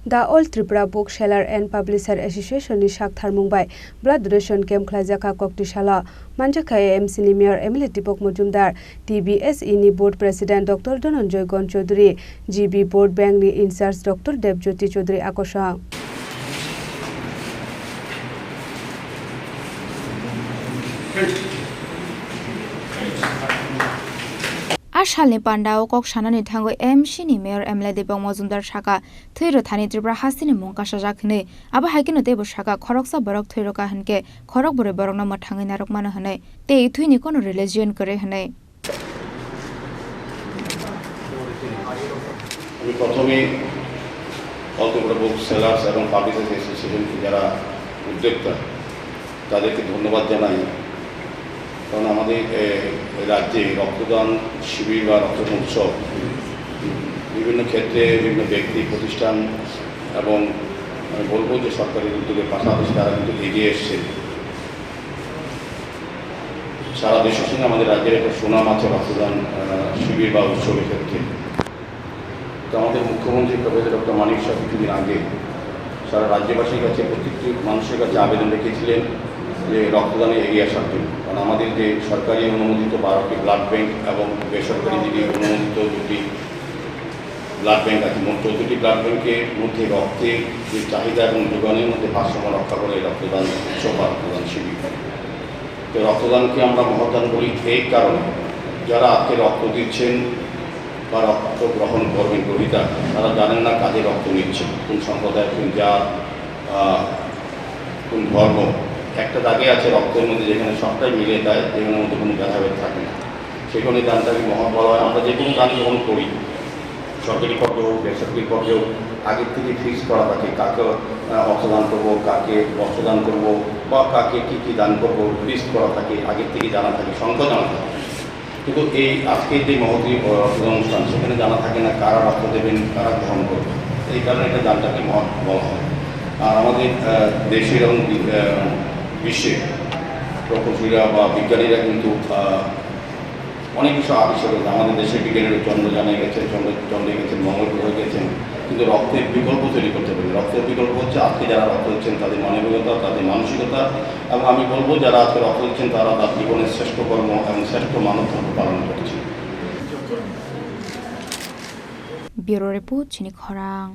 The All Tripura Bookseller and Publisher Association ni Shakthar Mumbai Blood Donation Camp Khlajaka Koktishala Manjakaya MC ni Mayor Emily Tipok Mujumdar TBSE ni Board President Dr. Dhananjay Gon Chaudhary GB Board Bank ni In Charge Dr. Debjyoti Chaudhary Akosha Ashalni Pandao Kok Shanani Tango MC ni Mayor Emily Tipok Mujumdar Shaka Thuiro Thani Tripura Hasini Mungkasha Jakne Aba Haikino Tebo Shaka Khoroksa Borok Thuiro Ka Hanke Khorok Bore Borokna Mathangi Narok Mana Hane Te Thuini Kono Religion Kore Hane আমি প্রথমে all Tripura বুক sellers এবং publishers association যারা উদ্যোক্তা তাদেরকে ধন্যবাদ জানাই কারণ আমাদের রাজ্যে রক্তদান শিবির বা রক্তদান উৎসব বিভিন্ন ক্ষেত্রে বিভিন্ন ব্যক্তি প্রতিষ্ঠান এবং আমি বলবো যে সরকারি উদ্যোগের পাশাপাশি তারা কিন্তু এগিয়ে এসছে সারা দেশের সঙ্গে আমাদের রাজ্যের একটা সুনাম আছে রক্তদান শিবির বা উৎসবের ক্ষেত্রে তো আমাদের মুখ্যমন্ত্রী প্রফেসর ডক্টর মানিক শাহ কিছুদিন আগে সারা রাজ্যবাসীর কাছে প্রত্যেকটি মানুষের কাছে আবেদন রেখেছিলেন যে রক্তদানে এগিয়ে আসার জন্য কারণ আমাদের যে সরকারি অনুমোদিত 12টি ব্লাড ব্যাংক এবং বেসরকারি যদি অনুমোদিত 2টি ব্লাড ব্যাংক আছে মোট 14টি ব্লাড ব্যাংকের মধ্যে রক্তের যে চাহিদা এবং যোগানের মধ্যে ভারসাম্য রক্ষা করে রক্তদান উৎসব বা রক্তদান শিবির তো রক্তদানকে আমরা মহৎদান বলি এই কারণে যারা আজকে রক্ত দিচ্ছেন বা রক্ত গ্রহণ করবেন গ্রহীতা তারা জানেন না কাজে রক্ত নিচ্ছে কোন সম্প্রদায় কোন জাত কোন ধর্ম একটা দাগে আছে রক্তের মধ্যে যেখানে সবটাই মিলে দেয় যেখানের মধ্যে কোনো ভেদাভেদ থাকে না সেখানে দানটাকে মহৎ বলা হয় আমরা যে কোনো দান গ্রহণ করি সরকারি পর্যায়ে হোক বেসরকারি পর্যায়ে হোক আগের থেকে ফিক্স করা থাকে কাকে অর্থদান করবো কাকে বস্ত্রদান করবো বা কাকে কী কী দান করবো লিস্ট করা থাকে আগের থেকে জানা থাকে সংখ্যা জানা থাকে কিন্তু এই আজকের যে মহতী রক্তদান অনুষ্ঠান সেখানে জানা থাকে না কারা রক্ত দেবেন কারা গ্রহণ করবেন এই কারণে এটা দানটাকে মহৎ বলা হয় আর আমাদের দেশের এবং বিশ্বে প্রকৌশলীরা বা বিজ্ঞানীরা কিন্তু অনেক কিছু আবিষ্কার করেছে আমাদের দেশের বিজ্ঞানীরা চন্দ্রযানে গেছেন চন্দ্রে গেছেন মঙ্গল গ্রহে গেছেন কিন্তু রক্তের বিকল্প তৈরি করতে পারেন রক্তের বিকল্প হচ্ছে আজকে যারা রক্ত দিচ্ছেন তাদের মানবিকতা তাদের মানসিকতা এবং আমি বলবো যারা আজকে রক্ত দিচ্ছেন তারা তার জীবনের শ্রেষ্ঠ কর্ম এবং শ্রেষ্ঠ মানব ধর্ম পালন করছে ব্যুরো রিপোর্ট চিনি খরাং